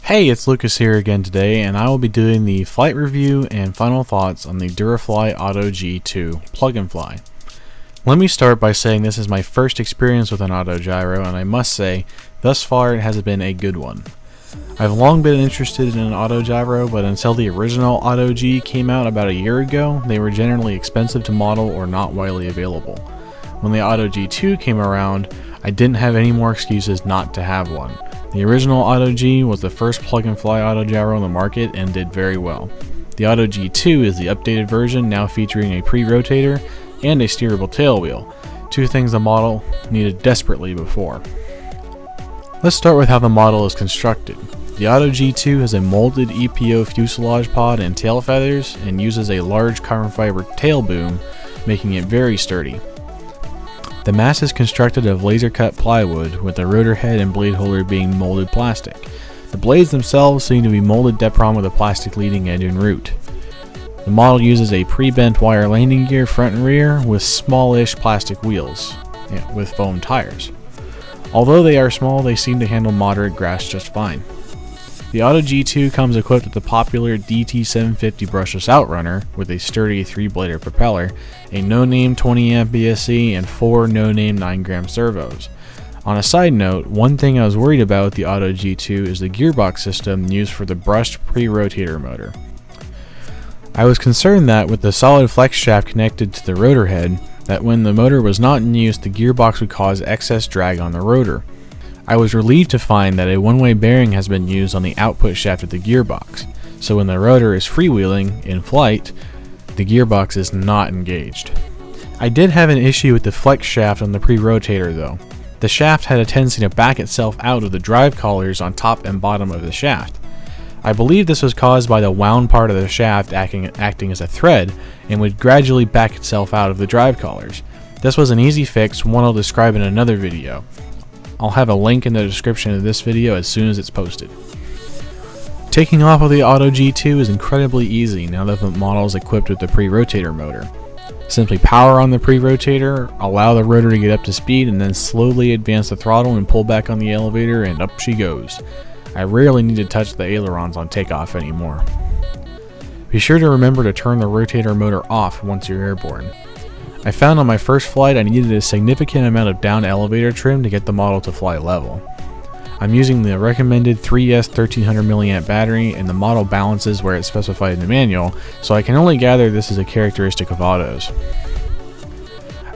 Hey, it's Lucas here again today, and I will be doing the flight review and final thoughts on the Durafly Auto-G2 plug-in fly. Let me start by saying this is my first experience with an Autogyro, and I must say, thus far it has been a good one. I've long been interested in an Autogyro, but until the original Auto-G came out about a year ago, they were generally expensive to model or not widely available. When the Auto-G2 came around, I didn't have any more excuses not to have one. The original Auto-G was the first plug-and-fly Autogyro on the market and did very well. The Auto-G2 is the updated version, now featuring a pre-rotator and a steerable tail wheel, two things the model needed desperately before. Let's start with how the model is constructed. The Auto-G2 has a molded EPO fuselage pod and tail feathers and uses a large carbon fiber tail boom, making it very sturdy. The mast is constructed of laser-cut plywood, with the rotor head and blade holder being molded plastic. The blades themselves seem to be molded Depron with a plastic leading edge and root. The model uses a pre-bent wire landing gear front and rear with smallish plastic wheels, with foam tires. Although they are small, they seem to handle moderate grass just fine. The Auto-G2 comes equipped with the popular DT750 brushless outrunner with a sturdy 3-blader propeller, a no-name 20 amp BSC, and 4 no-name 9-gram servos. On a side note, one thing I was worried about with the Auto-G2 is the gearbox system used for the brushed pre-rotator motor. I was concerned that with the solid flex shaft connected to the rotor head, that when the motor was not in use, the gearbox would cause excess drag on the rotor. I was relieved to find that a one-way bearing has been used on the output shaft of the gearbox, so when the rotor is freewheeling in flight, the gearbox is not engaged. I did have an issue with the flex shaft on the pre-rotator though. The shaft had a tendency to back itself out of the drive collars on top and bottom of the shaft. I believe this was caused by the wound part of the shaft acting as a thread and would gradually back itself out of the drive collars. This was an easy fix, one I'll describe in another video. I'll have a link in the description of this video as soon as it's posted. Taking off of the Auto-G2 is incredibly easy now that the model is equipped with the pre-rotator motor. Simply power on the pre-rotator, allow the rotor to get up to speed, and then slowly advance the throttle and pull back on the elevator, and up she goes. I rarely need to touch the ailerons on takeoff anymore. Be sure to remember to turn the rotator motor off once you're airborne. I found on my first flight I needed a significant amount of down elevator trim to get the model to fly level. I'm using the recommended 3S 1300 mAh battery, and the model balances where it's specified in the manual, so I can only gather this is a characteristic of autos.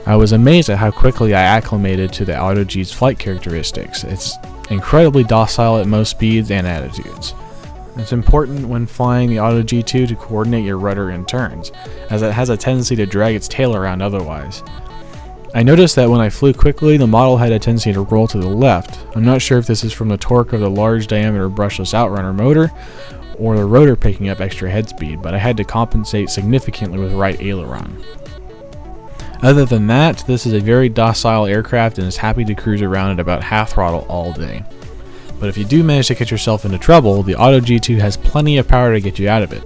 I was amazed at how quickly I acclimated to the Auto-G's flight characteristics. It's incredibly docile at most speeds and attitudes. It's important when flying the Auto-G2 to coordinate your rudder and turns, as it has a tendency to drag its tail around otherwise. I noticed that when I flew quickly, the model had a tendency to roll to the left. I'm not sure if this is from the torque of the large diameter brushless outrunner motor, or the rotor picking up extra head speed, but I had to compensate significantly with right aileron. Other than that, this is a very docile aircraft and is happy to cruise around at about half throttle all day. But if you do manage to get yourself into trouble, the Auto-G2 has plenty of power to get you out of it.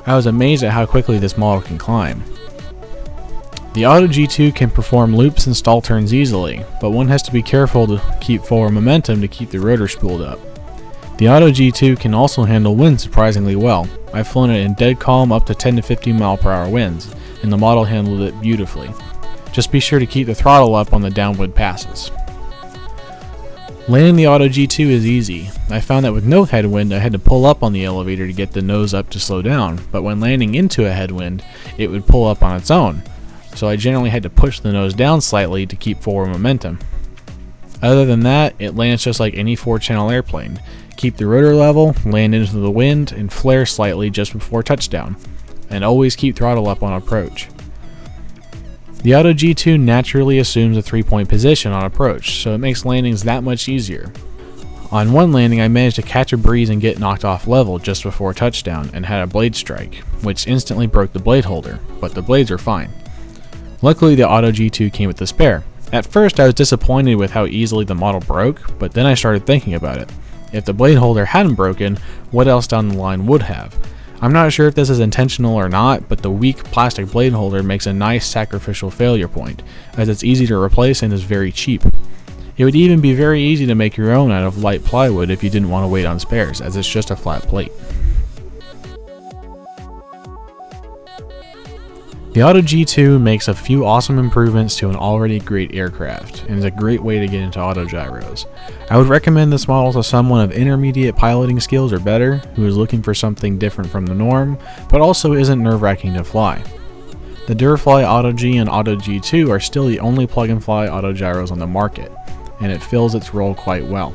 I was amazed at how quickly this model can climb. The Auto-G2 can perform loops and stall turns easily, but one has to be careful to keep forward momentum to keep the rotor spooled up. The Auto-G2 can also handle wind surprisingly well. I've flown it in dead calm up to 10 to 15 mph winds, and the model handled it beautifully. Just be sure to keep the throttle up on the downwind passes. Landing the Auto-G2 is easy. I found that with no headwind, I had to pull up on the elevator to get the nose up to slow down, but when landing into a headwind, it would pull up on its own, so I generally had to push the nose down slightly to keep forward momentum. Other than that, it lands just like any 4-channel airplane. Keep the rotor level, land into the wind, and flare slightly just before touchdown, and always keep throttle up on approach. The Auto-G2 naturally assumes a 3-point position on approach, so it makes landings that much easier. On one landing I managed to catch a breeze and get knocked off level just before touchdown and had a blade strike, which instantly broke the blade holder, but the blades are fine. Luckily the Auto-G2 came with the spare. At first I was disappointed with how easily the model broke, but then I started thinking about it. If the blade holder hadn't broken, what else down the line would have? I'm not sure if this is intentional or not, but the weak plastic blade holder makes a nice sacrificial failure point, as it's easy to replace and is very cheap. It would even be very easy to make your own out of light plywood if you didn't want to wait on spares, as it's just a flat plate. The Auto-G2 makes a few awesome improvements to an already great aircraft, and is a great way to get into autogyros. I would recommend this model to someone of intermediate piloting skills or better, who is looking for something different from the norm, but also isn't nerve-wracking to fly. The Durafly Auto-G and Auto-G2 are still the only plug-and-fly autogyros on the market, and it fills its role quite well.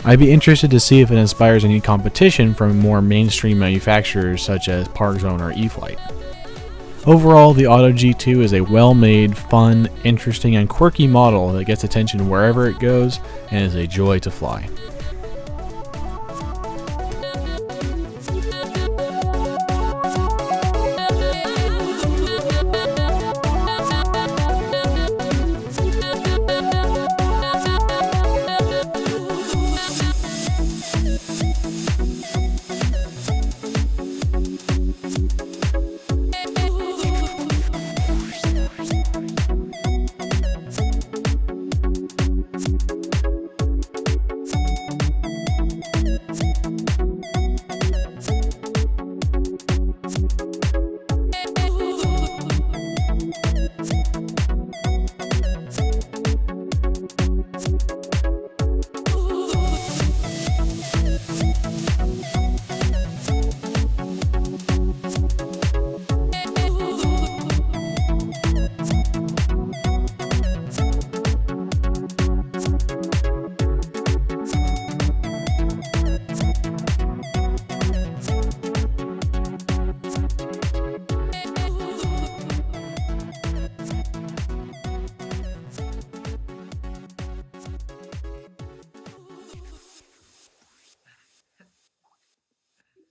I'd be interested to see if it inspires any competition from more mainstream manufacturers such as ParkZone or E-Flight. Overall, the Auto-G2 is a well-made, fun, interesting, and quirky model that gets attention wherever it goes and is a joy to fly.